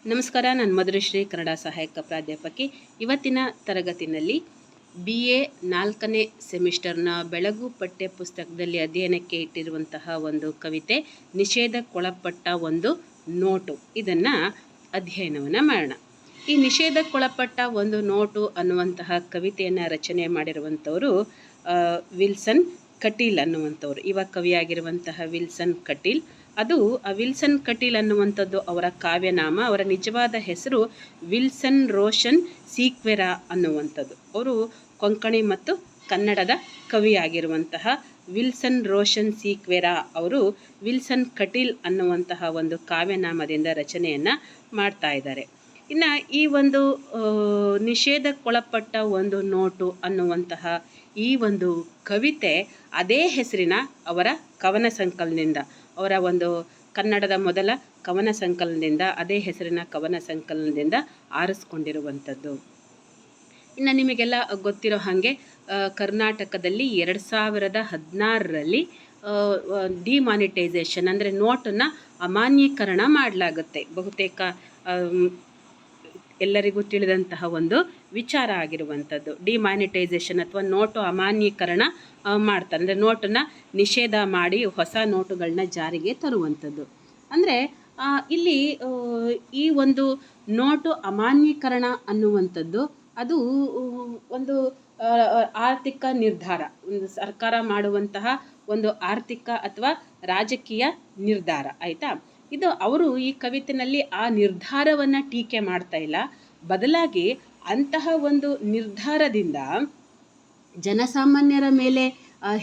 ನಮಸ್ಕಾರ, ನಾನು ಮಧುಶ್ರೀ, ಕನ್ನಡ ಸಹಾಯಕ ಪ್ರಾಧ್ಯಾಪಕಿ. ಇವತ್ತಿನ ತರಗತಿನಲ್ಲಿ BA 4ನೇ ಸೆಮಿಸ್ಟರ್ನ ಬೆಳಗು ಪಠ್ಯ ಪುಸ್ತಕದಲ್ಲಿ ಅಧ್ಯಯನಕ್ಕೆ ಇಟ್ಟಿರುವಂತಹ ಒಂದು ಕವಿತೆ, ನಿಷೇಧಕ್ಕೊಳಪಟ್ಟ ಒಂದು ನೋಟು. ಇದನ್ನು ಅಧ್ಯಯನವನ್ನು ಮಾಡೋಣ. ಈ ನಿಷೇಧಕ್ಕೊಳಪಟ್ಟ ಒಂದು ನೋಟು ಅನ್ನುವಂತಹ ಕವಿತೆಯನ್ನು ರಚನೆ ಮಾಡಿರುವಂಥವರು ವಿಲ್ಸನ್ ಕಟೀಲ್ ಅನ್ನುವಂಥವ್ರು. ಇವಾಗ ಕವಿಯಾಗಿರುವಂತಹ ವಿಲ್ಸನ್ ಕಟೀಲ್. ಅದು ವಿಲ್ಸನ್ ಕಟೀಲ್ ಅನ್ನುವಂಥದ್ದು ಅವರ ಕಾವ್ಯನಾಮ. ಅವರ ನಿಜವಾದ ಹೆಸರು ವಿಲ್ಸನ್ ರೋಷನ್ ಸೀಕ್ವೆರಾ ಅನ್ನುವಂಥದ್ದು. ಅವರು ಕೊಂಕಣಿ ಮತ್ತು ಕನ್ನಡದ ಕವಿಯಾಗಿರುವಂತಹ ವಿಲ್ಸನ್ ರೋಷನ್ ಸೀಕ್ವೆರಾ ಅವರು ವಿಲ್ಸನ್ ಕಟೀಲ್ ಅನ್ನುವಂತಹ ಒಂದು ಕಾವ್ಯನಾಮದಿಂದ ರಚನೆಯನ್ನು ಮಾಡ್ತಾ ಇದ್ದಾರೆ. ಇನ್ನು ಈ ಒಂದು ನಿಷೇಧಕ್ಕೊಳಪಟ್ಟ ಒಂದು ನೋಟು ಅನ್ನುವಂತಹ ಈ ಒಂದು ಕವಿತೆ ಅದೇ ಹೆಸರಿನ ಅವರ ಕವನ ಸಂಕಲನದಿಂದ, ಅವರ ಒಂದು ಕನ್ನಡದ ಮೊದಲ ಕವನ ಸಂಕಲನದಿಂದ, ಅದೇ ಹೆಸರಿನ ಕವನ ಸಂಕಲನದಿಂದ ಆರಿಸ್ಕೊಂಡಿರುವಂಥದ್ದು. ಇನ್ನು ನಿಮಗೆಲ್ಲ ಗೊತ್ತಿರೋ ಹಾಗೆ ಕರ್ನಾಟಕದಲ್ಲಿ 2016ರಲ್ಲಿ ಡಿಮಾನಿಟೈಸೇಷನ್ ಅಂದರೆ ನೋಟನ್ನು ಅಮಾನ್ಯೀಕರಣ ಮಾಡಲಾಗುತ್ತೆ. ಬಹುತೇಕ ಎಲ್ಲರಿಗೂ ತಿಳಿದಂತಹ ಒಂದು ವಿಚಾರ ಆಗಿರುವಂಥದ್ದು. ಡಿಮಾನಿಟೈಸೇಷನ್ ಅಥವಾ ನೋಟು ಅಮಾನ್ಯೀಕರಣ ಮಾಡ್ತಾರೆ. ಅಂದರೆ ನೋಟನ್ನು ನಿಷೇಧ ಮಾಡಿ ಹೊಸ ನೋಟುಗಳನ್ನ ಜಾರಿಗೆ ತರುವಂಥದ್ದು. ಅಂದರೆ ಇಲ್ಲಿ ಈ ಒಂದು ನೋಟು ಅಮಾನ್ಯೀಕರಣ ಅನ್ನುವಂಥದ್ದು ಅದು ಒಂದು ಆರ್ಥಿಕ ನಿರ್ಧಾರ, ಒಂದು ಸರ್ಕಾರ ಮಾಡುವಂತಹ ಒಂದು ಆರ್ಥಿಕ ಅಥವಾ ರಾಜಕೀಯ ನಿರ್ಧಾರ. ಆಯಿತಾ? ಇದು ಅವರು ಈ ಕವಿತೆಯಲ್ಲಿ ಆ ನಿರ್ಧಾರವನ್ನು ಟೀಕೆ ಮಾಡ್ತಾ ಇಲ್ಲ, ಬದಲಾಗಿ ಅಂತಹ ಒಂದು ನಿರ್ಧಾರದಿಂದ ಜನಸಾಮಾನ್ಯರ ಮೇಲೆ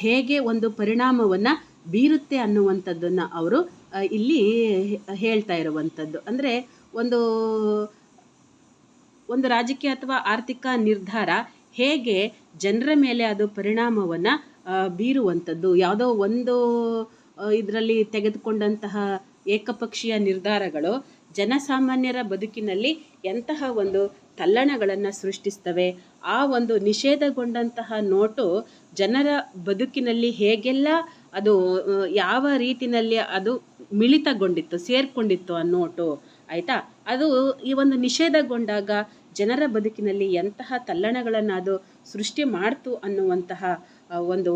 ಹೇಗೆ ಒಂದು ಪರಿಣಾಮವನ್ನು ಬೀರುತ್ತೆ ಅನ್ನುವಂಥದ್ದನ್ನು ಅವರು ಇಲ್ಲಿ ಹೇಳ್ತಾ ಇರುವಂಥದ್ದು. ಅಂದರೆ ಒಂದು ರಾಜಕೀಯ ಅಥವಾ ಆರ್ಥಿಕ ನಿರ್ಧಾರ ಹೇಗೆ ಜನರ ಮೇಲೆ ಅದು ಪರಿಣಾಮವನ್ನು ಬೀರುವಂಥದ್ದು. ಯಾವುದೋ ಒಂದು ಇದರಲ್ಲಿ ತೆಗೆದುಕೊಂಡಂತಹ ಏಕಪಕ್ಷೀಯ ನಿರ್ಧಾರಗಳು ಜನಸಾಮಾನ್ಯರ ಬದುಕಿನಲ್ಲಿ ಎಂತಹ ಒಂದು ತಲ್ಲಣಗಳನ್ನು ಸೃಷ್ಟಿಸ್ತವೆ. ಆ ಒಂದು ನಿಷೇಧಗೊಂಡಂತಹ ನೋಟು ಜನರ ಬದುಕಿನಲ್ಲಿ ಹೇಗೆಲ್ಲ ಅದು ಯಾವ ರೀತಿಯಲ್ಲಿ ಅದು ಮಿಳಿತಗೊಂಡಿತ್ತು, ಸೇರ್ಕೊಂಡಿತ್ತು ಆ ನೋಟು. ಆಯಿತಾ? ಅದು ಈ ಒಂದು ನಿಷೇಧಗೊಂಡಾಗ ಜನರ ಬದುಕಿನಲ್ಲಿ ಎಂತಹ ತಲ್ಲಣಗಳನ್ನು ಅದು ಸೃಷ್ಟಿ ಮಾಡ್ತು ಅನ್ನುವಂತಹ ಒಂದು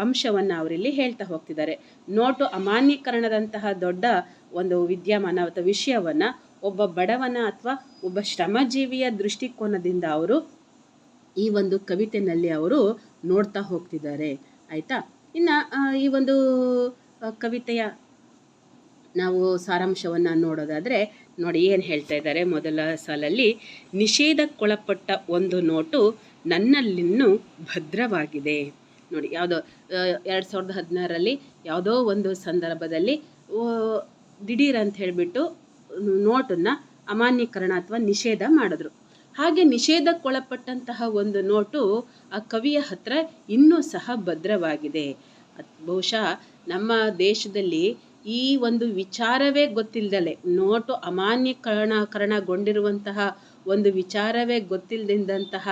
ಅಂಶವನ್ನು ಅವರಿಲ್ಲಿ ಹೇಳ್ತಾ ಹೋಗ್ತಿದ್ದಾರೆ. ನೋಟು ಅಮಾನ್ಯೀಕರಣದಂತಹ ದೊಡ್ಡ ಒಂದು ವಿದ್ಯಮಾನ ಅಥವಾ ವಿಷಯವನ್ನು ಒಬ್ಬ ಬಡವನ ಅಥವಾ ಒಬ್ಬ ಶ್ರಮಜೀವಿಯ ದೃಷ್ಟಿಕೋನದಿಂದ ಅವರು ಈ ಒಂದು ಕವಿತೆಯಲ್ಲಿ ಅವರು ನೋಡ್ತಾ ಹೋಗ್ತಿದ್ದಾರೆ. ಆಯಿತಾ? ಇನ್ನು ಈ ಒಂದು ಕವಿತೆಯ ನಾವು ಸಾರಾಂಶವನ್ನು ನೋಡೋದಾದರೆ ನೋಡಿ ಏನು ಹೇಳ್ತಾ ಇದ್ದಾರೆ. ಮೊದಲ ಸಾಲಲ್ಲಿ, ನಿಷೇಧಕ್ಕೊಳಪಟ್ಟ ಒಂದು ನೋಟು ನನ್ನಲ್ಲಿನ್ನೂ ಭದ್ರವಾಗಿದೆ. ನೋಡಿ, ಯಾವುದೋ 2016ರಲ್ಲಿ ಯಾವುದೋ ಒಂದು ಸಂದರ್ಭದಲ್ಲಿ ದಿಢೀರ್ ಅಂತ ಹೇಳಿಬಿಟ್ಟು ನೋಟನ್ನು ಅಮಾನ್ಯೀಕರಣ ಅಥವಾ ನಿಷೇಧ ಮಾಡಿದ್ರು. ಹಾಗೆ ನಿಷೇಧಕ್ಕೊಳಪಟ್ಟಂತಹ ಒಂದು ನೋಟು ಆ ಕವಿಯ ಹತ್ರ ಇನ್ನೂ ಸಹ ಭದ್ರವಾಗಿದೆ. ಬಹುಶಃ ನಮ್ಮ ದೇಶದಲ್ಲಿ ಈ ಒಂದು ವಿಚಾರವೇ ಗೊತ್ತಿಲ್ಲದಲೆ, ನೋಟು ಅಮಾನ್ಯೀಕರಣಗೊಂಡಿರುವಂತಹ ಒಂದು ವಿಚಾರವೇ ಗೊತ್ತಿಲ್ಲದಂತಹ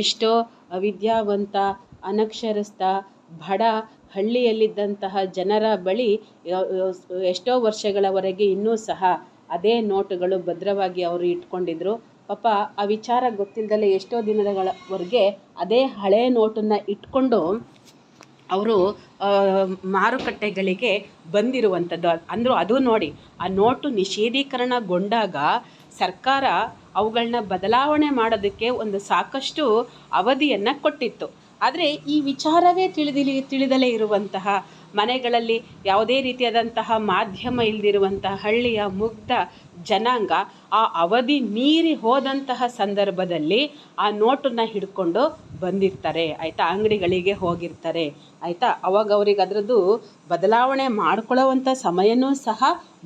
ಎಷ್ಟೋ ಅವಿದ್ಯಾವಂತ, ಅನಕ್ಷರಸ್ಥ, ಬಡ ಹಳ್ಳಿಯಲ್ಲಿದ್ದಂತಹ ಜನರ ಬಳಿ ಎಷ್ಟೋ ವರ್ಷಗಳವರೆಗೆ ಇನ್ನೂ ಸಹ ಅದೇ ನೋಟುಗಳು ಭದ್ರವಾಗಿ ಅವರು ಇಟ್ಕೊಂಡಿದ್ರು. ಪಾಪ ಆ ವಿಚಾರ ಗೊತ್ತಿಲ್ಲದಲೆ ಎಷ್ಟೋ ದಿನಗಳವರೆಗೆ ಅದೇ ಹಳೆಯ ನೋಟನ್ನು ಇಟ್ಕೊಂಡು ಅವರು ಮಾರುಕಟ್ಟೆಗಳಿಗೆ ಬಂದಿರುವಂಥದ್ದು. ಅಂದರೂ ಅದು ನೋಡಿ, ಆ ನೋಟು ನಿಷೇಧೀಕರಣಗೊಂಡಾಗ ಸರ್ಕಾರ ಅವುಗಳನ್ನ ಬದಲಾವಣೆ ಮಾಡೋದಕ್ಕೆ ಒಂದು ಸಾಕಷ್ಟು ಅವಧಿಯನ್ನು ಕೊಟ್ಟಿತ್ತು. ಆದರೆ ಈ ವಿಚಾರವೇ ತಿಳಿದಲೇ ಇರುವಂತಹ, ಮನೆಗಳಲ್ಲಿ ಯಾವುದೇ ರೀತಿಯಾದಂತಹ ಮಾಧ್ಯಮ ಇಲ್ಲದಿರುವಂತಹ ಹಳ್ಳಿಯ ಮುಗ್ಧ ಜನಾಂಗ ಆ ಅವಧಿ ಮೀರಿ ಹೋದಂತಹ ಸಂದರ್ಭದಲ್ಲಿ ಆ ನೋಟನ್ನು ಹಿಡ್ಕೊಂಡು ಬಂದಿರ್ತಾರೆ. ಆಯಿತಾ? ಅಂಗಡಿಗಳಿಗೆ ಹೋಗಿರ್ತಾರೆ. ಆಯಿತಾ? ಅವಾಗ ಅವ್ರಿಗೆ ಅದರದ್ದು ಬದಲಾವಣೆ ಮಾಡ್ಕೊಳ್ಳೋವಂಥ ಸಮಯನೂ ಸಹ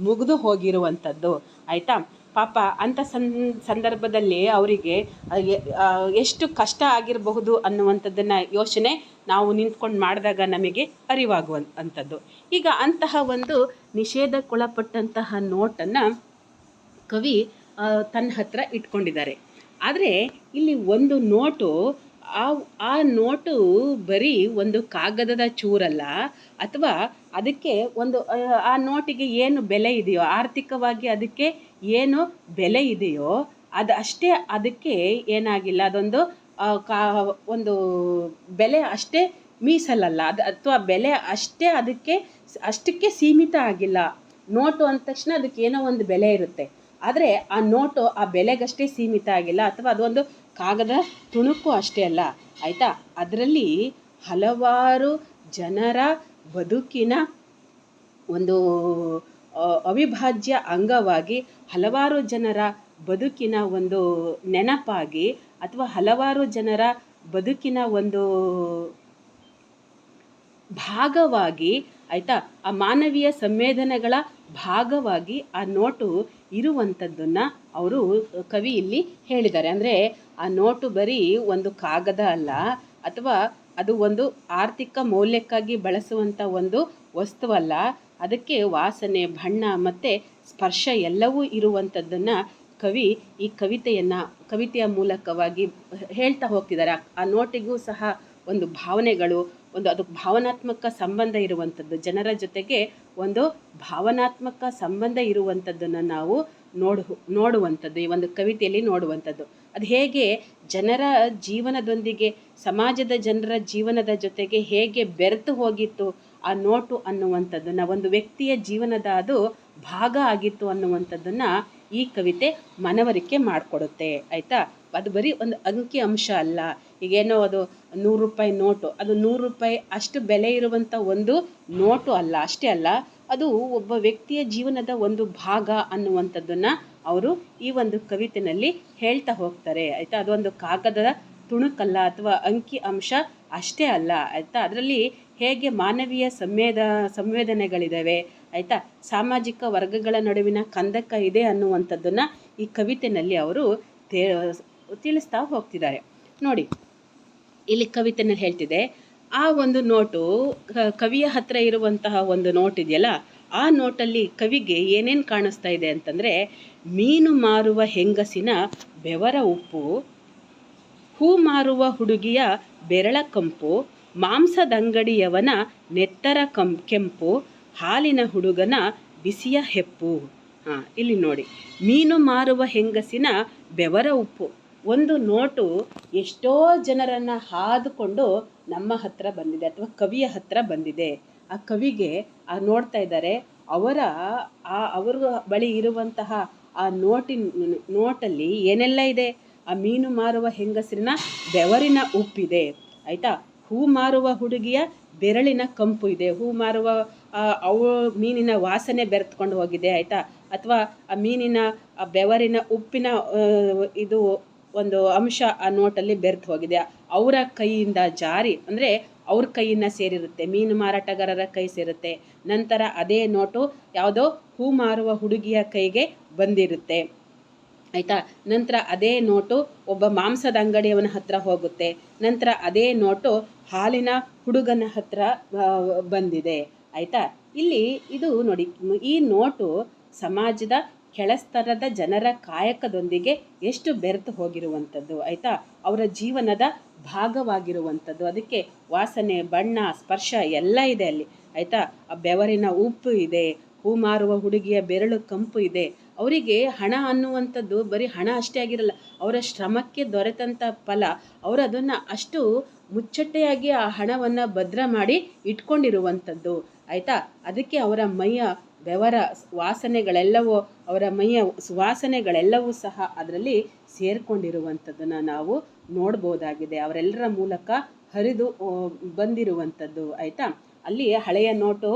ಮುಗಿದು ಹೋಗಿರುವಂಥದ್ದು. ಆಯಿತಾ? ಪಾಪ ಅಂಥ ಸಂದರ್ಭದಲ್ಲಿ ಅವರಿಗೆ ಎಷ್ಟು ಕಷ್ಟ ಆಗಿರಬಹುದು ಅನ್ನುವಂಥದ್ದನ್ನು ಯೋಚನೆ ನಾವು ನಿಂತ್ಕೊಂಡು ಮಾಡಿದಾಗ ನಮಗೆ ಅರಿವಾಗುವಂಥದ್ದು. ಈಗ ಅಂತಹ ಒಂದು ನಿಷೇಧಕ್ಕೊಳಪಟ್ಟಂತಹ ನೋಟನ್ನು ಕವಿ ತನ್ನ ಹತ್ರ ಇಟ್ಕೊಂಡಿದ್ದಾರೆ. ಆದರೆ ಇಲ್ಲಿ ಒಂದು ನೋಟು, ಆ ನೋಟು ಬರೀ ಒಂದು ಕಾಗದದ ಚೂರಲ್ಲ, ಅಥವಾ ಅದಕ್ಕೆ ಒಂದು ಆ ನೋಟಿಗೆ ಏನು ಬೆಲೆ ಇದೆಯೋ, ಆರ್ಥಿಕವಾಗಿ ಅದಕ್ಕೆ ಏನು ಬೆಲೆ ಇದೆಯೋ ಅದು ಅಷ್ಟೇ, ಅದಕ್ಕೆ ಏನಾಗಿಲ್ಲ, ಅದೊಂದು ಒಂದು ಬೆಲೆ ಅಷ್ಟೇ ಮೀಸಲಲ್ಲ, ಅದು ಅಥವಾ ಬೆಲೆ ಅಷ್ಟೇ ಅಷ್ಟಕ್ಕೆ ಸೀಮಿತ ಆಗಿಲ್ಲ. ನೋಟು ಅಂದ ತಕ್ಷಣ ಅದಕ್ಕೆ ಏನೋ ಒಂದು ಬೆಲೆ ಇರುತ್ತೆ, ಆದರೆ ಆ ನೋಟು ಆ ಬೆಲೆಗಷ್ಟೇ ಸೀಮಿತ ಆಗಿಲ್ಲ, ಅಥವಾ ಅದೊಂದು ಕಾಗದ ತುಣುಕು ಅಷ್ಟೇ ಅಲ್ಲ, ಆಯಿತಾ. ಅದರಲ್ಲಿ ಹಲವಾರು ಜನರ ಬದುಕಿನ ಒಂದು ಅವಿಭಾಜ್ಯ ಅಂಗವಾಗಿ, ಹಲವಾರು ಜನರ ಬದುಕಿನ ಒಂದು ನೆನಪಾಗಿ, ಅಥವಾ ಹಲವಾರು ಜನರ ಬದುಕಿನ ಒಂದು ಭಾಗವಾಗಿ, ಆಯಿತಾ, ಆ ಮಾನವೀಯ ಸಂವೇದನೆಗಳ ಭಾಗವಾಗಿ ಆ ನೋಟು ಇರುವಂಥದ್ದನ್ನು ಅವರು ಕವಿ ಇಲ್ಲಿ ಹೇಳಿದ್ದಾರೆ. ಅಂದರೆ ಆ ನೋಟು ಬರೀ ಒಂದು ಕಾಗದ ಅಲ್ಲ, ಅಥವಾ ಅದು ಒಂದು ಆರ್ಥಿಕ ಮೌಲ್ಯಕ್ಕಾಗಿ ಬಳಸುವಂಥ ಒಂದು ವಸ್ತುವಲ್ಲ, ಅದಕ್ಕೆ ವಾಸನೆ, ಬಣ್ಣ ಮತ್ತು ಸ್ಪರ್ಶ ಎಲ್ಲವೂ ಇರುವಂಥದ್ದನ್ನು ಕವಿ ಈ ಕವಿತೆಯ ಮೂಲಕವಾಗಿ ಹೇಳ್ತಾ ಹೋಗ್ತಿದ್ದಾರೆ. ಆ ನೋಟಿಗೂ ಸಹ ಒಂದು ಭಾವನೆಗಳು, ಒಂದು ಅದಕ್ಕೆ ಭಾವನಾತ್ಮಕ ಸಂಬಂಧ ಇರುವಂಥದ್ದು, ಜನರ ಜೊತೆಗೆ ಒಂದು ಭಾವನಾತ್ಮಕ ಸಂಬಂಧ ಇರುವಂಥದ್ದನ್ನು ನಾವು ನೋಡುವಂಥದ್ದು, ಈ ಒಂದು ಕವಿತೆಯಲ್ಲಿ ನೋಡುವಂಥದ್ದು. ಅದು ಹೇಗೆ ಜನರ ಜೀವನದೊಂದಿಗೆ, ಸಮಾಜದ ಜನರ ಜೀವನದ ಜೊತೆಗೆ ಹೇಗೆ ಬೆರೆತು ಹೋಗಿತ್ತು ಆ ನೋಟು ಅನ್ನುವಂಥದ್ದನ್ನು, ಒಂದು ವ್ಯಕ್ತಿಯ ಜೀವನದ ಅದು ಭಾಗ ಆಗಿತ್ತು ಅನ್ನುವಂಥದ್ದನ್ನು ಈ ಕವಿತೆ ಮನವರಿಕೆ ಮಾಡಿಕೊಡುತ್ತೆ, ಆಯಿತಾ. ಅದು ಬರೀ ಒಂದು ಅಂಕಿ ಅಂಶ ಅಲ್ಲ. ಈಗೇನೋ ಅದು 100 ರೂಪಾಯಿ ನೋಟು, ಅದು 100 ರೂಪಾಯಿ ಅಷ್ಟು ಬೆಲೆ ಇರುವಂಥ ಒಂದು ನೋಟು ಅಲ್ಲ, ಅಷ್ಟೇ ಅಲ್ಲ, ಅದು ಒಬ್ಬ ವ್ಯಕ್ತಿಯ ಜೀವನದ ಒಂದು ಭಾಗ ಅನ್ನುವಂಥದ್ದನ್ನು ಅವರು ಈ ಒಂದು ಕವಿತೆಯಲ್ಲಿ ಹೇಳ್ತಾ ಹೋಗ್ತಾರೆ, ಆಯಿತಾ. ಅದೊಂದು ಕಾಗದದ ತುಣುಕಲ್ಲ, ಅಥವಾ ಅಂಕಿ ಅಂಶ ಅಷ್ಟೇ ಅಲ್ಲ, ಆಯಿತಾ. ಅದರಲ್ಲಿ ಹೇಗೆ ಮಾನವೀಯ ಸಂವೇದನೆಗಳಿದ್ದಾವೆ, ಆಯಿತಾ, ಸಾಮಾಜಿಕ ವರ್ಗಗಳ ನಡುವಿನ ಕಂದಕ ಇದೆ ಅನ್ನುವಂಥದ್ದನ್ನು ಈ ಕವಿತೆಯಲ್ಲಿ ಅವರು ತಿಳಿಸ್ತಾ ಹೋಗ್ತಿದ್ದಾರೆ. ನೋಡಿ, ಇಲ್ಲಿ ಕವಿತೆನಲ್ಲಿ ಹೇಳ್ತಿದೆ, ಆ ಒಂದು ನೋಟು ಕವಿಯ ಹತ್ರ ಇರುವಂತಹ ಒಂದು ನೋಟ್ ಇದೆಯಲ್ಲ, ಆ ನೋಟಲ್ಲಿ ಕವಿಗೆ ಏನೇನು ಕಾಣಿಸ್ತಾ ಇದೆ ಅಂತಂದರೆ, ಮೀನು ಮಾರುವ ಹೆಂಗಸಿನ ಬೆವರ ಉಪ್ಪು, ಹೂ ಮಾರುವ ಹುಡುಗಿಯ ಬೆರಳ ಕಂಪು, ಮಾಂಸದಂಗಡಿಯವನ ನೆತ್ತರ ಕೆಂಪು, ಹಾಲಿನ ಹುಡುಗನ ಬಿಸಿಯ ಹೆಪ್ಪು. ಇಲ್ಲಿ ನೋಡಿ, ಮೀನು ಮಾರುವ ಹೆಂಗಸಿನ ಬೆವರ ಉಪ್ಪು. ಒಂದು ನೋಟು ಎಷ್ಟೋ ಜನರನ್ನು ಹಾದುಕೊಂಡು ನಮ್ಮ ಹತ್ರ ಬಂದಿದೆ, ಅಥವಾ ಕವಿಯ ಹತ್ರ ಬಂದಿದೆ. ಆ ಕವಿಗೆ ನೋಡ್ತಾ ಇದ್ದಾರೆ, ಅವರ ಬಳಿ ಇರುವಂತಹ ಆ ನೋಟಲ್ಲಿ ಏನೆಲ್ಲ ಇದೆ. ಆ ಮೀನು ಮಾರುವ ಹೆಂಗಸಿನ ಬೆವರಿನ ಉಪ್ಪಿದೆ, ಆಯಿತಾ. ಹೂ ಮಾರುವ ಹುಡುಗಿಯ ಬೆರಳಿನ ಕಂಪು ಇದೆ, ಹೂ ಮಾರುವ ಮೀನಿನ ವಾಸನೆ ಬೆರೆತ್ಕೊಂಡು ಹೋಗಿದೆ, ಆಯಿತಾ. ಅಥವಾ ಆ ಮೀನಿನ ಬೆವರಿನ ಉಪ್ಪಿನ ಇದು ಒಂದು ಅಂಶ ಆ ನೋಟಲ್ಲಿ ಬೆರೆತು ಹೋಗಿದೆ. ಅವರ ಕೈಯಿಂದ ಜಾರಿ, ಅಂದರೆ ಅವ್ರ ಕೈಯನ್ನು ಸೇರಿರುತ್ತೆ, ಮೀನು ಮಾರಾಟಗಾರರ ಕೈ ಸೇರುತ್ತೆ. ನಂತರ ಅದೇ ನೋಟು ಯಾವುದೋ ಹೂ ಮಾರುವ ಹುಡುಗಿಯ ಕೈಗೆ ಬಂದಿರುತ್ತೆ, ಆಯಿತಾ. ನಂತರ ಅದೇ ನೋಟು ಒಬ್ಬ ಮಾಂಸದ ಅಂಗಡಿಯವನ ಹತ್ರ ಹೋಗುತ್ತೆ. ನಂತರ ಅದೇ ನೋಟು ಹಾಲಿನ ಹುಡುಗನ ಹತ್ರ ಬಂದಿದೆ, ಆಯಿತಾ. ಇಲ್ಲಿ ಇದು ನೋಡಿ, ಈ ನೋಟು ಸಮಾಜದ ಕೆಳಸ್ತರದ ಜನರ ಕಾಯಕದೊಂದಿಗೆ ಎಷ್ಟು ಬೆರೆತು ಹೋಗಿರುವಂಥದ್ದು, ಆಯಿತಾ. ಅವರ ಜೀವನದ ಭಾಗವಾಗಿರುವಂಥದ್ದು. ಅದಕ್ಕೆ ವಾಸನೆ, ಬಣ್ಣ, ಸ್ಪರ್ಶ ಎಲ್ಲ ಇದೆ ಅಲ್ಲಿ, ಆಯಿತಾ. ಆ ಬೆವರಿನ ಉಪ್ಪು ಇದೆ, ಹೂ ಮಾರುವ ಹುಡುಗಿಯ ಬೆರಳು ಕಂಪು ಇದೆ. ಅವರಿಗೆ ಹಣ ಅನ್ನುವಂಥದ್ದು ಬರೀ ಹಣ ಅಷ್ಟೇ ಆಗಿರಲ್ಲ, ಅವರ ಶ್ರಮಕ್ಕೆ ದೊರೆತಂಥ ಫಲ. ಅವರು ಅದನ್ನು ಅಷ್ಟು ಮುಚ್ಚಟ್ಟೆಯಾಗಿ ಆ ಹಣವನ್ನು ಭದ್ರ ಮಾಡಿ ಇಟ್ಕೊಂಡಿರುವಂಥದ್ದು, ಆಯಿತಾ. ಅದಕ್ಕೆ ಅವರ ಮೈಯ ಬೆವರ ವಾಸನೆಗಳೆಲ್ಲವೂ, ಅವರ ಮೈಯ ಸುವಾಸನೆಗಳೆಲ್ಲವೂ ಸಹ ಅದರಲ್ಲಿ ಸೇರಿಕೊಂಡಿರುವಂಥದ್ದನ್ನು ನಾವು ನೋಡ್ಬೋದಾಗಿದೆ. ಅವರೆಲ್ಲರ ಮೂಲಕ ಹರಿದು ಬಂದಿರುವಂಥದ್ದು, ಆಯಿತಾ. ಅಲ್ಲಿ ಹಳೆಯ ನೋಟು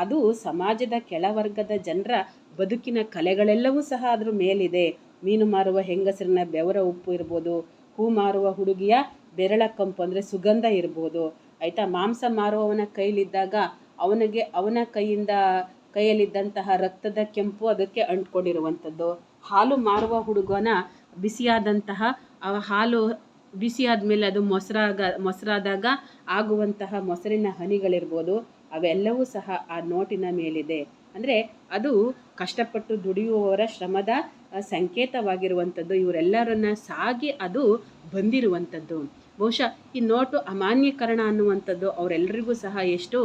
ಅದು ಸಮಾಜದ ಕೆಳವರ್ಗದ ಜನರ ಬದುಕಿನ ಕಲೆಗಳೆಲ್ಲವೂ ಸಹ ಅದ್ರ ಮೇಲಿದೆ. ಮೀನು ಮಾರುವ ಹೆಂಗಸರಿನ ಬೆವರ ಉಪ್ಪು ಇರ್ಬೋದು, ಹೂ ಮಾರುವ ಹುಡುಗಿಯ ಬೆರಳ ಕಂಪು ಅಂದರೆ ಸುಗಂಧ ಇರ್ಬೋದು, ಆಯಿತಾ. ಮಾಂಸ ಮಾರುವವನ ಕೈಲಿದ್ದಾಗ ಅವನ ಕೈಯಲ್ಲಿದ್ದಂತಹ ರಕ್ತದ ಕೆಂಪು ಅದಕ್ಕೆ ಅಂಟ್ಕೊಂಡಿರುವಂಥದ್ದು. ಹಾಲು ಮಾರುವ ಹುಡುಗನ ಬಿಸಿಯಾದಂತಹ ಹಾಲು ಬಿಸಿಯಾದ ಮೇಲೆ ಅದು ಮೊಸರಾದಾಗ ಆಗುವಂತಹ ಮೊಸರಿನ ಹನಿಗಳಿರ್ಬೋದು, ಅವೆಲ್ಲವೂ ಸಹ ಆ ನೋಟಿನ ಮೇಲಿದೆ. ಅಂದರೆ ಅದು ಕಷ್ಟಪಟ್ಟು ದುಡಿಯುವವರ ಶ್ರಮದ ಸಂಕೇತವಾಗಿರುವಂಥದ್ದು. ಇವರೆಲ್ಲರನ್ನ ಸಾಗಿ ಅದು ಬಂದಿರುವಂಥದ್ದು. ಬಹುಶಃ ಈ ನೋಟು ಅಮಾನ್ಯೀಕರಣ ಅನ್ನುವಂಥದ್ದು ಅವರೆಲ್ಲರಿಗೂ ಸಹ ಎಷ್ಟು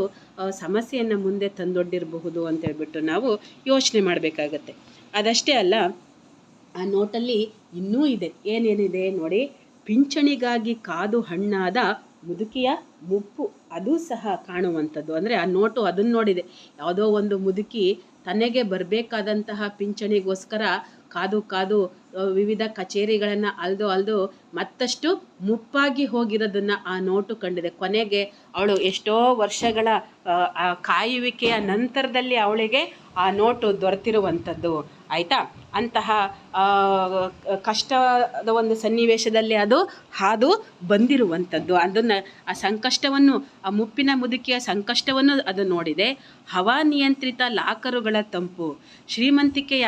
ಸಮಸ್ಯೆಯನ್ನು ಮುಂದೆ ತಂದೊಡ್ಡಿರಬಹುದು ಅಂತೇಳ್ಬಿಟ್ಟು ನಾವು ಯೋಚನೆ ಮಾಡಬೇಕಾಗತ್ತೆ. ಅದಷ್ಟೇ ಅಲ್ಲ, ಆ ನೋಟಲ್ಲಿ ಇನ್ನೂ ಇದೆ. ಏನೇನಿದೆ ನೋಡಿ, ಪಿಂಚಣಿಗಾಗಿ ಕಾದು ಹಣ್ಣಾದ ಮುದುಕಿಯ ಮುಪ್ಪು, ಅದು ಸಹ ಕಾಣುವಂಥದ್ದು. ಅಂದರೆ ಆ ನೋಟು ಅದನ್ನು ನೋಡಿದೆ. ಯಾವುದೋ ಒಂದು ಮುದುಕಿ ತನಗೆ ಬರಬೇಕಾದಂತಹ ಪಿಂಚಣಿಗೋಸ್ಕರ ಕಾದು ವಿವಿಧ ಕಚೇರಿಗಳನ್ನು ಅಲ್ದು ಮತ್ತಷ್ಟು ಮುಪ್ಪಾಗಿ ಹೋಗಿರೋದನ್ನು ಆ ನೋಟು ಕಂಡಿದೆ. ಕೊನೆಗೆ ಅವಳು ಎಷ್ಟೋ ವರ್ಷಗಳ ಆ ಕಾಯುವಿಕೆಯ ನಂತರದಲ್ಲಿ ಅವಳಿಗೆ ಆ ನೋಟು ದೊರೆತಿರುವಂಥದ್ದು. ಆಯಿತಾ, ಅಂತಹ ಕಷ್ಟದ ಒಂದು ಸನ್ನಿವೇಶದಲ್ಲಿ ಅದು ಹಾದು ಬಂದಿರುವಂಥದ್ದು. ಅದನ್ನು ಆ ಸಂಕಷ್ಟವನ್ನು, ಆ ಮುಪ್ಪಿನ ಮುದುಕಿಯ ಸಂಕಷ್ಟವನ್ನು ಅದು ನೋಡಿದೆ. ಹವಾನಿಯಂತ್ರಿತ ಲಾಕರುಗಳ ತಂಪು, ಶ್ರೀಮಂತಿಕೆಯ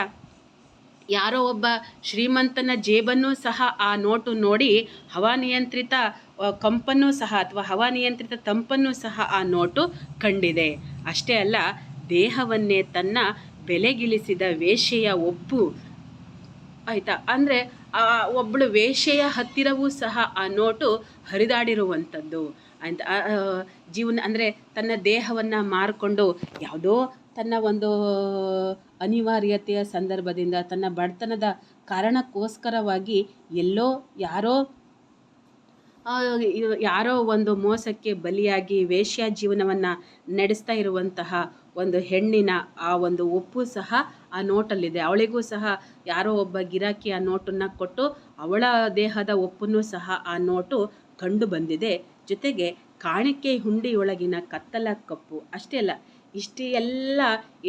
ಯಾರೋ ಒಬ್ಬ ಶ್ರೀಮಂತನ ಜೇಬನ್ನು ಸಹ ಆ ನೋಟು ನೋಡಿ ಹವಾನಿಯಂತ್ರಿತ ಕಂಪನ್ನು ಸಹ ಅಥವಾ ಹವಾನಿಯಂತ್ರಿತ ತಂಪನ್ನು ಸಹ ಆ ನೋಟು ಕಂಡಿದೆ. ಅಷ್ಟೇ ಅಲ್ಲ, ದೇಹವನ್ನೇ ತನ್ನ ಬೆಲೆಗಿಳಿಸಿದ ವೇಶ್ಯೆಯ ಒಪ್ಪು. ಆಯಿತಾ, ಅಂದರೆ ಒಬ್ಬಳು ವೇಶ್ಯೆಯ ಹತ್ತಿರವೂ ಸಹ ಆ ನೋಟು ಹರಿದಾಡಿರುವಂಥದ್ದು ಅಂತ. ಜೀವನ ಅಂದರೆ ತನ್ನ ದೇಹವನ್ನು ಮಾರಿಕೊಂಡು ಯಾವುದೋ ತನ್ನ ಒಂದು ಅನಿವಾರ್ಯತೆಯ ಸಂದರ್ಭದಿಂದ, ತನ್ನ ಬಡತನದ ಕಾರಣಕ್ಕೋಸ್ಕರವಾಗಿ ಎಲ್ಲೋ ಯಾರೋ ಒಂದು ಮೋಸಕ್ಕೆ ಬಲಿಯಾಗಿ ವೇಶ್ಯ ಜೀವನವನ್ನು ನಡೆಸ್ತಾ ಇರುವಂತಹ ಒಂದು ಹೆಣ್ಣಿನ ಆ ಒಂದು ಒಪ್ಪು ಸಹ ಆ ನೋಟಲ್ಲಿದೆ. ಅವಳಿಗೂ ಸಹ ಯಾರೋ ಒಬ್ಬ ಗಿರಾಕಿ ಆ ನೋಟನ್ನು ಕೊಟ್ಟು ಅವಳ ದೇಹದ ಒಪ್ಪನ್ನು ಸಹ ಆ ನೋಟು ಕಂಡು ಬಂದಿದೆ. ಜೊತೆಗೆ ಕಾಣಿಕೆ ಹುಂಡಿಯೊಳಗಿನ ಕತ್ತಲ ಕಪ್ಪು. ಅಷ್ಟೇ ಅಲ್ಲ, ಇಷ್ಟು ಎಲ್ಲ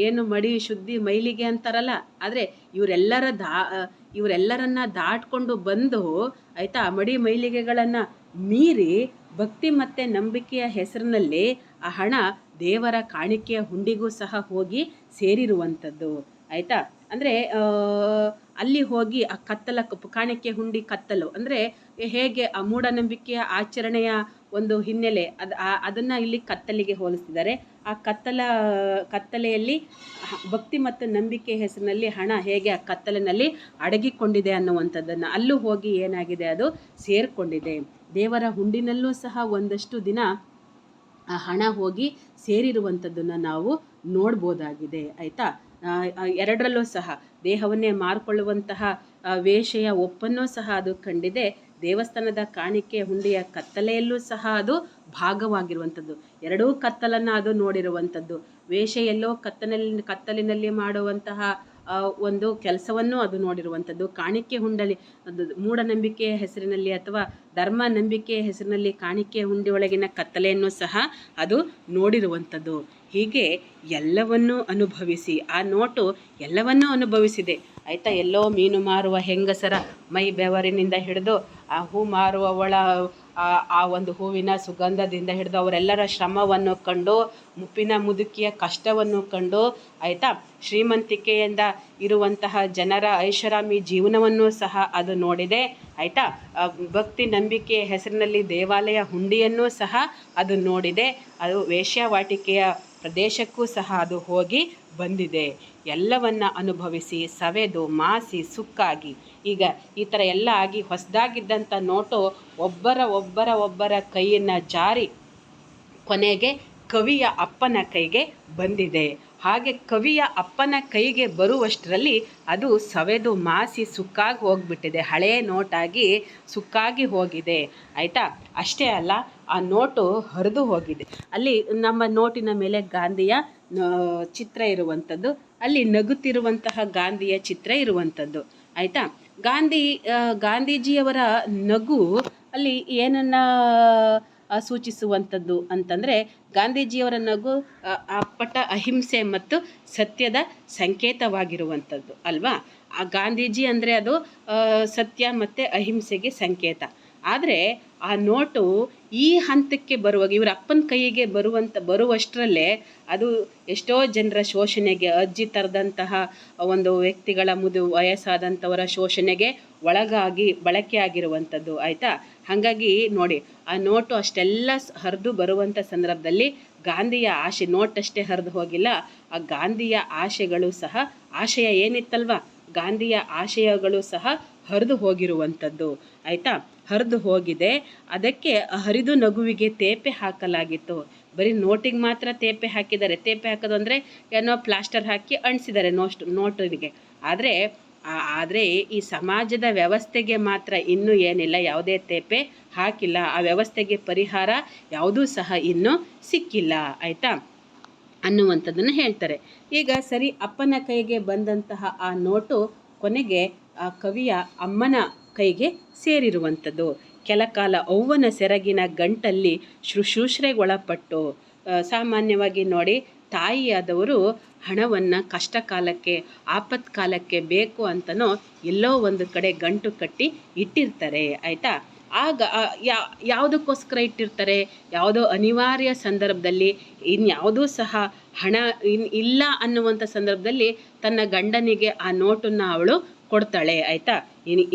ಏನು ಮಡಿ ಶುದ್ಧಿ ಮೈಲಿಗೆ ಅಂತಾರಲ್ಲ, ಆದರೆ ಇವರೆಲ್ಲರನ್ನ ದಾಟ್ಕೊಂಡು ಬಂದು, ಆಯಿತಾ, ಮಡಿ ಮೈಲಿಗೆಗಳನ್ನು ಮೀರಿ ಭಕ್ತಿ ಮತ್ತು ನಂಬಿಕೆಯ ಹೆಸರಿನಲ್ಲಿ ಆ ಹಣ ದೇವರ ಕಾಣಿಕೆಯ ಹುಂಡಿಗೂ ಸಹ ಹೋಗಿ ಸೇರಿರುವಂಥದ್ದು. ಆಯಿತಾ, ಅಂದರೆ ಅಲ್ಲಿ ಹೋಗಿ ಆ ಕತ್ತಲ ಕಪ್ಪು, ಕಾಣಿಕೆ ಹುಂಡಿ ಕತ್ತಲು ಅಂದರೆ ಹೇಗೆ ಆ ಮೂಢನಂಬಿಕೆಯ ಆಚರಣೆಯ ಒಂದು ಹಿನ್ನೆಲೆ ಅದನ್ನು ಇಲ್ಲಿ ಕತ್ತಲಿಗೆ ಹೋಲಿಸ್ತಿದ್ದಾರೆ. ಆ ಕತ್ತಲೆಯಲ್ಲಿ ಭಕ್ತಿ ಮತ್ತು ನಂಬಿಕೆ ಹೆಸರಿನಲ್ಲಿ ಹಣ ಹೇಗೆ ಆ ಕತ್ತಲಿನಲ್ಲಿ ಅಡಗಿಕೊಂಡಿದೆ ಅನ್ನುವಂಥದ್ದನ್ನು ಅಲ್ಲೂ ಹೋಗಿ ಏನಾಗಿದೆ, ಅದು ಸೇರಿಕೊಂಡಿದೆ. ದೇವರ ಹುಂಡಿನಲ್ಲೂ ಸಹ ಒಂದಷ್ಟು ದಿನ ಆ ಹಣ ಹೋಗಿ ಸೇರಿರುವಂಥದ್ದನ್ನು ನಾವು ನೋಡ್ಬೋದಾಗಿದೆ. ಆಯಿತಾ, ಎರಡರಲ್ಲೂ ಸಹ ದೇಹವನ್ನೇ ಮಾರಿಕೊಳ್ಳುವಂತಹ ವೇಷೆಯ ಒಪ್ಪನ್ನೂ ಸಹ ಅದು ಕಂಡಿದೆ. ದೇವಸ್ಥಾನದ ಕಾಣಿಕೆ ಹುಂಡಿಯ ಕತ್ತಲೆಯಲ್ಲೂ ಸಹ ಅದು ಭಾಗವಾಗಿರುವಂಥದ್ದು. ಎರಡೂ ಕತ್ತಲನ್ನು ಅದು ನೋಡಿರುವಂಥದ್ದು. ವೇಷೆಯಲ್ಲೋ ಕತ್ತಲಿನಲ್ಲಿ ಮಾಡುವಂತಹ ಒಂದು ಕೆಲಸವನ್ನು ಅದು ನೋಡಿರುವಂಥದ್ದು. ಕಾಣಿಕೆ ಹುಂಡಲಿ ಅದು ಮೂಢನಂಬಿಕೆಯ ಹೆಸರಿನಲ್ಲಿ ಅಥವಾ ಧರ್ಮ ನಂಬಿಕೆಯ ಹೆಸರಿನಲ್ಲಿ ಕಾಣಿಕೆ ಹುಂಡಿಯೊಳಗಿನ ಕತ್ತಲೆಯನ್ನು ಸಹ ಅದು ನೋಡಿರುವಂಥದ್ದು. ಹೀಗೆ ಎಲ್ಲವನ್ನೂ ಅನುಭವಿಸಿ ಆ ನೋಟು ಎಲ್ಲವನ್ನೂ ಅನುಭವಿಸಿದೆ. ಆಯಿತಾ, ಎಲ್ಲೋ ಮೀನು ಮಾರುವ ಹೆಂಗಸರ ಮೈ ಬೆವರಿನಿಂದ ಹಿಡಿದು ಆ ಹೂ ಮಾರುವವಳ ಆ ಒಂದು ಹೂವಿನ ಸುಗಂಧದಿಂದ ಹಿಡಿದು ಅವರೆಲ್ಲರ ಶ್ರಮವನ್ನು ಕಂಡು, ಮುಪ್ಪಿನ ಮುದುಕಿಯ ಕಷ್ಟವನ್ನು ಕಂಡು, ಆಯಿತಾ, ಶ್ರೀಮಂತಿಕೆಯಿಂದ ಇರುವಂತಹ ಜನರ ಐಷಾರಾಮಿ ಜೀವನವನ್ನು ಸಹ ಅದು ನೋಡಿದೆ. ಆಯಿತಾ, ಭಕ್ತಿ ನಂಬಿಕೆಯ ಹೆಸರಿನಲ್ಲಿ ದೇವಾಲಯ ಹುಂಡಿಯನ್ನು ಸಹ ಅದು ನೋಡಿದೆ. ಅದು ವೇಶ್ಯಾವಾಟಿಕೆಯ ಪ್ರದೇಶಕ್ಕೂ ಸಹ ಅದು ಹೋಗಿ ಬಂದಿದೆ. ಎಲ್ಲವನ್ನು ಅನುಭವಿಸಿ ಸವೆದು ಮಾಸಿ ಸುಕ್ಕಾಗಿ ಈಗ ಈ ಥರ ಎಲ್ಲ ಆಗಿ ಹೊಸದಾಗಿದ್ದಂಥ ನೋಟು ಒಬ್ಬರ ಕೈಯನ್ನು ಜಾರಿ ಕೊನೆಗೆ ಕವಿಯ ಅಪ್ಪನ ಕೈಗೆ ಬಂದಿದೆ. ಹಾಗೆ ಕವಿಯ ಅಪ್ಪನ ಕೈಗೆ ಬರುವಷ್ಟರಲ್ಲಿ ಅದು ಸವೆದು ಮಾಸಿ ಸುಕ್ಕಾಗಿ ಹೋಗಿಬಿಟ್ಟಿದೆ. ಹಳೆಯ ನೋಟಾಗಿ ಸುಕ್ಕಾಗಿ ಹೋಗಿದೆ. ಆಯಿತಾ, ಅಷ್ಟೇ ಅಲ್ಲ, ಆ ನೋಟು ಹರಿದು ಹೋಗಿದೆ. ಅಲ್ಲಿ ನಮ್ಮ ನೋಟಿನ ಮೇಲೆ ಗಾಂಧಿಯ ಚಿತ್ರ ಇರುವಂಥದ್ದು, ಅಲ್ಲಿ ನಗುತ್ತಿರುವಂತಹ ಗಾಂಧಿಯ ಚಿತ್ರ ಇರುವಂಥದ್ದು. ಆಯಿತಾ, ಗಾಂಧೀಜಿಯವರ ನಗು ಅಲ್ಲಿ ಏನನ್ನು ಸೂಚಿಸುವಂಥದ್ದು ಅಂತಂದರೆ, ಗಾಂಧೀಜಿಯವರ ನಗು ಅಪ್ಪಟ ಅಹಿಂಸೆ ಮತ್ತು ಸತ್ಯದ ಸಂಕೇತವಾಗಿರುವಂಥದ್ದು ಅಲ್ವಾ. ಆ ಗಾಂಧೀಜಿ ಅಂದರೆ ಅದು ಸತ್ಯ ಮತ್ತು ಅಹಿಂಸೆಗೆ ಸಂಕೇತ. ಆದರೆ ಆ ನೋಟು ಈ ಹಂತಕ್ಕೆ ಬರುವಾಗ, ಇವರ ಅಪ್ಪನ ಕೈಗೆ ಬರುವಷ್ಟರಲ್ಲೇ ಅದು ಎಷ್ಟೋ ಜನರ ಶೋಷಣೆಗೆ, ಅಜ್ಜಿ ಥರದಂತಹ ಒಂದು ವ್ಯಕ್ತಿಗಳ ವಯಸ್ಸಾದಂಥವರ ಶೋಷಣೆಗೆ ಒಳಗಾಗಿ ಬಳಕೆಯಾಗಿರುವಂಥದ್ದು. ಆಯಿತಾ, ಹಾಗಾಗಿ ನೋಡಿ, ಆ ನೋಟು ಅಷ್ಟೆಲ್ಲ ಹರಿದು ಬರುವಂಥ ಸಂದರ್ಭದಲ್ಲಿ ಗಾಂಧಿಯ ಆಶೆ, ನೋಟಷ್ಟೇ ಹರಿದು ಹೋಗಿಲ್ಲ, ಆ ಗಾಂಧಿಯ ಆಶೆಗಳು ಸಹ, ಆಶಯ ಏನಿತ್ತಲ್ವ, ಗಾಂಧಿಯ ಆಶಯಗಳು ಸಹ ಹರಿದು ಹೋಗಿರುವಂಥದ್ದು. ಆಯಿತಾ, ಹರಿದು ಹೋಗಿದೆ. ಅದಕ್ಕೆ ಹರಿದು ನಗುವಿಗೆ ತೇಪೆ ಹಾಕಲಾಗಿತ್ತು. ಬರೀ ನೋಟಿಗೆ ಮಾತ್ರ ತೇಪೆ ಹಾಕಿದ್ದಾರೆ. ತೇಪೆ ಹಾಕೋದು ಅಂದರೆ ಏನೋ ಪ್ಲಾಸ್ಟರ್ ಹಾಕಿ ಅಂಟಿಸಿದ್ದಾರೆ ನೋಟಿಗೆ. ಆದರೆ ಈ ಸಮಾಜದ ವ್ಯವಸ್ಥೆಗೆ ಮಾತ್ರ ಇನ್ನೂ ಏನಿಲ್ಲ, ಯಾವುದೇ ತೇಪೆ ಹಾಕಿಲ್ಲ. ಆ ವ್ಯವಸ್ಥೆಗೆ ಪರಿಹಾರ ಯಾವುದೂ ಸಹ ಇನ್ನೂ ಸಿಕ್ಕಿಲ್ಲ, ಆಯಿತಾ ಅನ್ನುವಂಥದ್ದನ್ನು ಹೇಳ್ತಾರೆ. ಈಗ ಸರಿ, ಅಪ್ಪನ ಕೈಗೆ ಬಂದಂತಹ ಆ ನೋಟು ಕೊನೆಗೆ ಆ ಕವಿಯ ಅಮ್ಮನ ಕೈಗೆ ಸೇರಿರುವಂಥದ್ದು. ಕೆಲಕಾಲ ಅವ್ವನ ಸೆರಗಿನ ಗಂಟಲ್ಲಿ ಶುಶ್ರೂಷೆಗೊಳಪಟ್ಟು. ಸಾಮಾನ್ಯವಾಗಿ ನೋಡಿ, ತಾಯಿಯಾದವರು ಹಣವನ್ನು ಕಷ್ಟ ಕಾಲಕ್ಕೆ, ಆಪತ್ಕಾಲಕ್ಕೆ ಬೇಕು ಅಂತನೋ ಎಲ್ಲೋ ಒಂದು ಕಡೆ ಗಂಟು ಕಟ್ಟಿ ಇಟ್ಟಿರ್ತಾರೆ, ಆಯಿತಾ. ಆಗ ಯಾವುದಕ್ಕೋಸ್ಕರ ಇಟ್ಟಿರ್ತಾರೆ? ಯಾವುದೋ ಅನಿವಾರ್ಯ ಸಂದರ್ಭದಲ್ಲಿ, ಇನ್ಯಾವುದೂ ಸಹ ಹಣ ಇಲ್ಲ ಅನ್ನುವಂಥ ಸಂದರ್ಭದಲ್ಲಿ ತನ್ನ ಗಂಡನಿಗೆ ಆ ನೋಟನ್ನು ಅವಳು ಕೊಡ್ತಾಳೆ, ಆಯಿತಾ.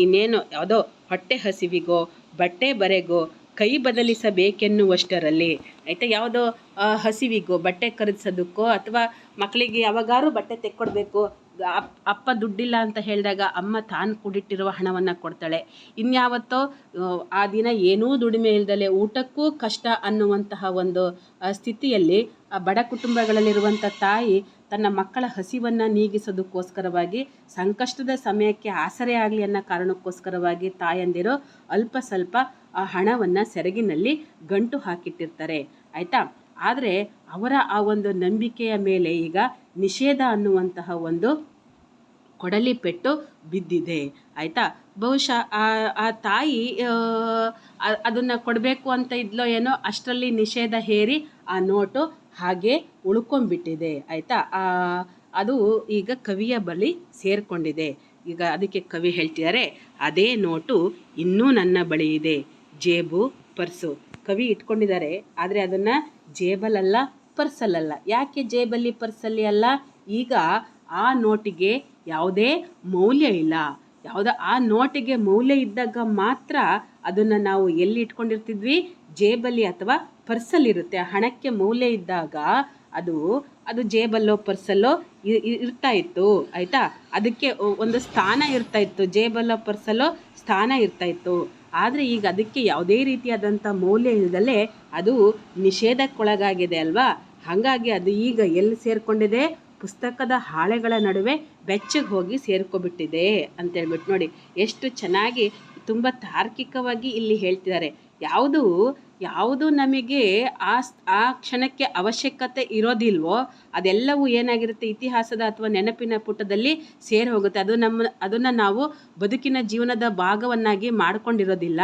ಇನ್ನೇನು ಯಾವುದೋ ಹೊಟ್ಟೆ ಹಸಿವಿಗೋ ಬಟ್ಟೆ ಬರೆಗೋ ಕೈ ಬದಲಿಸಬೇಕೆನ್ನುವಷ್ಟರಲ್ಲಿ, ಆಯಿತಾ, ಯಾವುದೋ ಹಸಿವಿಗೋ ಬಟ್ಟೆ ಖರೀದಿಸೋದಕ್ಕೋ ಅಥವಾ ಮಕ್ಕಳಿಗೆ ಯಾವಾಗಾರು ಬಟ್ಟೆ ತೆಕ್ಕೊಡ್ಬೇಕು, ಅಪ್ಪ ದುಡ್ಡಿಲ್ಲ ಅಂತ ಹೇಳಿದಾಗ ಅಮ್ಮ ತಾನು ಕೂಡಿಟ್ಟಿರುವ ಹಣವನ್ನು ಕೊಡ್ತಾಳೆ. ಇನ್ಯಾವತ್ತೋ ಆ ದಿನ ಏನೂ ದುಡಿಮೆ ಇಲ್ದಲೆ ಊಟಕ್ಕೂ ಕಷ್ಟ ಅನ್ನುವಂತಹ ಒಂದು ಸ್ಥಿತಿಯಲ್ಲಿ ಆ ಬಡ ಕುಟುಂಬಗಳಲ್ಲಿರುವಂಥ ತಾಯಿ ತನ್ನ ಮಕ್ಕಳ ಹಸಿವನ್ನು ನೀಗಿಸೋದಕ್ಕೋಸ್ಕರವಾಗಿ, ಸಂಕಷ್ಟದ ಸಮಯಕ್ಕೆ ಆಸರೆ ಆಗಲಿ ಅನ್ನೋ ಕಾರಣಕ್ಕೋಸ್ಕರವಾಗಿ ತಾಯಂದಿರು ಅಲ್ಪ ಸ್ವಲ್ಪ ಆ ಹಣವನ್ನು ಸೆರಗಿನಲ್ಲಿ ಗಂಟು ಹಾಕಿಟ್ಟಿರ್ತಾರೆ, ಆಯಿತಾ. ಆದರೆ ಅವರ ಆ ಒಂದು ನಂಬಿಕೆಯ ಮೇಲೆ ಈಗ ನಿಷೇಧ ಅನ್ನುವಂತಹ ಒಂದು ಕೊಡಲಿ ಪೆಟ್ಟು ಬಿದ್ದಿದೆ, ಆಯಿತಾ. ಬಹುಶಃ ಆ ತಾಯಿ ಅದನ್ನು ಕೊಡಬೇಕು ಅಂತ ಇದ್ಲೋ ಏನೋ, ಅಷ್ಟರಲ್ಲಿ ನಿಷೇಧ ಹೇರಿ ಆ ನೋಟು ಹಾಗೆ ಉಳ್ಕೊಂಡ್ಬಿಟ್ಟಿದೆ, ಆಯಿತಾ. ಅದು ಈಗ ಕವಿಯ ಬಳಿ ಸೇರಿಕೊಂಡಿದೆ. ಈಗ ಅದಕ್ಕೆ ಕವಿ ಹೇಳ್ತಿದ್ದಾರೆ, ಅದೇ ನೋಟು ಇನ್ನೂ ನನ್ನ ಬಳಿ ಇದೆ, ಜೇಬು ಪರ್ಸು. ಕವಿ ಇಟ್ಕೊಂಡಿದ್ದಾರೆ, ಆದರೆ ಅದನ್ನು ಜೇಬಲಲ್ಲ, ಪರ್ಸಲ್ಲಲ್ಲ. ಯಾಕೆ ಜೇಬಲ್ಲಿ ಪರ್ಸಲ್ಲಿ ಅಲ್ಲ? ಈಗ ಆ ನೋಟಿಗೆ ಯಾವುದೇ ಮೌಲ್ಯ ಇಲ್ಲ. ಆ ನೋಟಿಗೆ ಮೌಲ್ಯ ಇದ್ದಾಗ ಮಾತ್ರ ಅದನ್ನು ನಾವು ಎಲ್ಲಿ ಇಟ್ಕೊಂಡಿರ್ತಿದ್ವಿ? ಜೇಬಲ್ಲಿ ಅಥವಾ ಪರ್ಸಲ್ಲಿರುತ್ತೆ. ಆ ಹಣಕ್ಕೆ ಮೌಲ್ಯ ಇದ್ದಾಗ ಅದು ಜೇಬಲ್ಲೋ ಪರ್ಸಲ್ಲೋ ಇರ್ತಾ ಇತ್ತು, ಆಯಿತಾ. ಅದಕ್ಕೆ ಒಂದು ಸ್ಥಾನ ಇರ್ತಾ ಇತ್ತು, ಜೇಬಲ್ಲೋ ಪರ್ಸಲ್ಲೋ ಸ್ಥಾನ ಇರ್ತಾ ಇತ್ತು. ಆದರೆ ಈಗ ಅದಕ್ಕೆ ಯಾವುದೇ ರೀತಿಯಾದಂಥ ಮೌಲ್ಯ ಇಲ್ಲದಲೇ ಅದು ನಿಷೇಧಕ್ಕೊಳಗಾಗಿದೆ ಅಲ್ವಾ. ಹಾಗಾಗಿ ಅದು ಈಗ ಎಲ್ಲಿ ಸೇರಿಕೊಂಡಿದೆ? ಪುಸ್ತಕದ ಹಾಳೆಗಳ ನಡುವೆ ಬೆಚ್ಚಗೆ ಹೋಗಿ ಸೇರ್ಕೊಬಿಟ್ಟಿದೆ ಅಂತೇಳ್ಬಿಟ್ಟು ನೋಡಿ, ಎಷ್ಟು ಚೆನ್ನಾಗಿ ತುಂಬ ತಾರ್ಕಿಕವಾಗಿ ಇಲ್ಲಿ ಹೇಳ್ತಿದ್ದಾರೆ. ಯಾವುದು ನಮಗೆ ಆ ಕ್ಷಣಕ್ಕೆ ಅವಶ್ಯಕತೆ ಇರೋದಿಲ್ವೋ ಅದೆಲ್ಲವೂ ಏನಾಗಿರುತ್ತೆ? ಇತಿಹಾಸದ ಅಥವಾ ನೆನಪಿನ ಪುಟದಲ್ಲಿ ಸೇರಿ ಹೋಗುತ್ತೆ. ಅದನ್ನು ನಾವು ಬದುಕಿನ ಜೀವನದ ಭಾಗವನ್ನಾಗಿ ಮಾಡ್ಕೊಂಡಿರೋದಿಲ್ಲ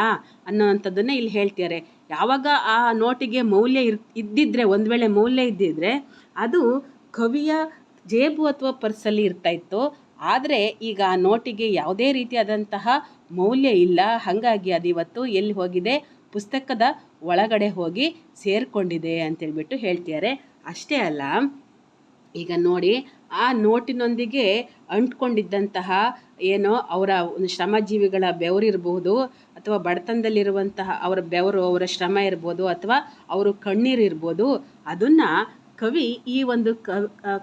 ಅನ್ನೋವಂಥದ್ದನ್ನು ಇಲ್ಲಿ ಹೇಳ್ತಿದ್ದಾರೆ. ಯಾವಾಗ ಆ ನೋಟಿಗೆ ಮೌಲ್ಯ ಇದ್ದಿದ್ರೆ, ಒಂದು ವೇಳೆ ಮೌಲ್ಯ ಇದ್ದಿದ್ರೆ ಅದು ಕವಿಯ ಜೇಬು ಅಥವಾ ಪರ್ಸಲ್ಲಿ ಇರ್ತಾ ಇತ್ತು. ಆದರೆ ಈಗ ಆ ನೋಟಿಗೆ ಯಾವುದೇ ರೀತಿಯಾದಂತಹ ಮೌಲ್ಯ ಇಲ್ಲ. ಹಾಗಾಗಿ ಅದು ಇವತ್ತು ಎಲ್ಲಿ ಹೋಗಿದೆ? ಪುಸ್ತಕದ ಒಳಗಡೆ ಹೋಗಿ ಸೇರಿಕೊಂಡಿದೆ ಅಂತೇಳ್ಬಿಟ್ಟು ಹೇಳ್ತಿದ್ದಾರೆ. ಅಷ್ಟೇ ಅಲ್ಲ, ಈಗ ನೋಡಿ, ಆ ನೋಟಿನೊಂದಿಗೆ ಅಂಟ್ಕೊಂಡಿದ್ದಂತಹ ಏನೋ ಅವರ ಒಂದು ಶ್ರಮಜೀವಿಗಳ ಬೆವರಿರ್ಬೋದು, ಅಥವಾ ಬಡತನದಲ್ಲಿರುವಂತಹ ಅವರ ಬೆವರು, ಅವರ ಶ್ರಮ ಇರ್ಬೋದು, ಅಥವಾ ಅವರು ಕಣ್ಣೀರಿರ್ಬೋದು, ಅದನ್ನು ಕವಿ ಈ ಒಂದು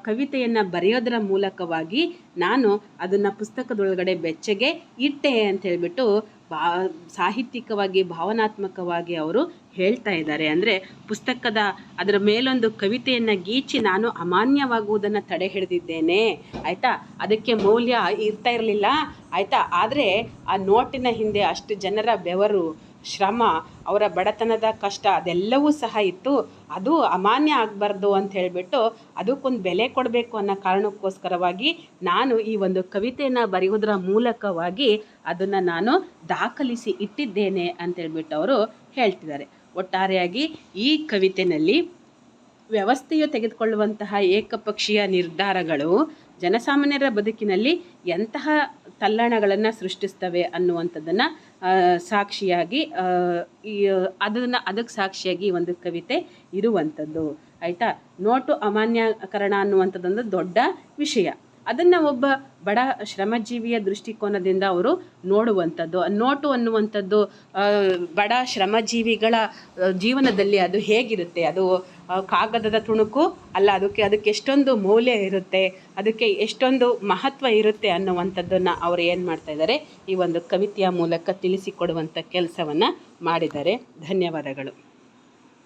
ಕವಿತೆಯನ್ನು ಬರೆಯೋದರ ಮೂಲಕವಾಗಿ ನಾನು ಅದನ್ನು ಪುಸ್ತಕದೊಳಗಡೆ ಬೆಚ್ಚಗೆ ಇಟ್ಟೆ ಅಂತ ಹೇಳ್ಬಿಟ್ಟು ಸಾಹಿತ್ಯಿಕವಾಗಿ, ಭಾವನಾತ್ಮಕವಾಗಿ ಅವರು ಹೇಳ್ತಾ ಇದ್ದಾರೆ. ಅಂದರೆ ಅದರ ಮೇಲೊಂದು ಕವಿತೆಯನ್ನು ಗೀಚಿ ನಾನು ಅಮಾನ್ಯವಾಗುವುದನ್ನು ತಡೆ ಹಿಡಿದಿದ್ದೇನೆ, ಆಯಿತಾ. ಅದಕ್ಕೆ ಮೌಲ್ಯ ಇರ್ತಾ ಇರಲಿಲ್ಲ, ಆಯಿತಾ. ಆದರೆ ಆ ನೋಟಿನ ಹಿಂದೆ ಅಷ್ಟು ಜನರ ಬೆವರು, ಶ್ರಮ, ಅವರ ಬಡತನದ ಕಷ್ಟ ಅದೆಲ್ಲವೂ ಸಹ ಇತ್ತು. ಅದು ಅಮಾನ್ಯ ಆಗಬಾರ್ದು ಅಂತ ಹೇಳಿಬಿಟ್ಟು ಅದಕ್ಕೊಂದು ಬೆಲೆ ಕೊಡಬೇಕು ಅನ್ನೋ ಕಾರಣಕ್ಕೋಸ್ಕರವಾಗಿ ನಾನು ಈ ಒಂದು ಕವಿತೆಯನ್ನು ಬರೆಯುವುದರ ಮೂಲಕವಾಗಿ ಅದನ್ನು ನಾನು ದಾಖಲಿಸಿ ಇಟ್ಟಿದ್ದೇನೆ ಅಂತೇಳ್ಬಿಟ್ಟು ಅವರು ಹೇಳ್ತಿದ್ದಾರೆ. ಒಟ್ಟಾರೆಯಾಗಿ ಈ ಕವಿತೆಯಲ್ಲಿ ವ್ಯವಸ್ಥೆಯು ತೆಗೆದುಕೊಳ್ಳುವಂತಹ ಏಕಪಕ್ಷೀಯ ನಿರ್ಧಾರಗಳು ಜನಸಾಮಾನ್ಯರ ಬದುಕಿನಲ್ಲಿ ಎಂತಹ ತಲ್ಲಣಗಳನ್ನು ಸೃಷ್ಟಿಸ್ತವೆ ಅನ್ನುವಂಥದ್ದನ್ನು ಸಾಕ್ಷಿಯಾಗಿ ಅದಕ್ಕೆ ಸಾಕ್ಷಿಯಾಗಿ ಒಂದು ಕವಿತೆ ಇರುವಂಥದ್ದು, ಆಯಿತಾ. ನೋಟು ಅಮಾನ್ಯಕರಣ ಅನ್ನುವಂಥದ್ದೊಂದು ದೊಡ್ಡ ವಿಷಯ. ಅದನ್ನು ಒಬ್ಬ ಬಡ ಶ್ರಮಜೀವಿಯ ದೃಷ್ಟಿಕೋನದಿಂದ ಅವರು ನೋಡುವಂಥದ್ದು. ನೋಟು ಅನ್ನುವಂಥದ್ದು ಬಡ ಶ್ರಮಜೀವಿಗಳ ಜೀವನದಲ್ಲಿ ಅದು ಹೇಗಿರುತ್ತೆ? ಅದು ಕಾಗದದ ತುಣುಕು ಅಲ್ಲ, ಅದಕ್ಕೆ ಎಷ್ಟೊಂದು ಮೌಲ್ಯ ಇರುತ್ತೆ, ಅದಕ್ಕೆ ಎಷ್ಟೊಂದು ಮಹತ್ವ ಇರುತ್ತೆ ಅನ್ನುವಂಥದ್ದನ್ನು ಅವರು ಏನು ಮಾಡ್ತಾ ಇದ್ದಾರೆ? ಈ ಒಂದು ಕವಿತೆಯ ಮೂಲಕ ತಿಳಿಸಿಕೊಡುವಂಥ ಕೆಲಸವನ್ನು ಮಾಡಿದ್ದಾರೆ. ಧನ್ಯವಾದಗಳು.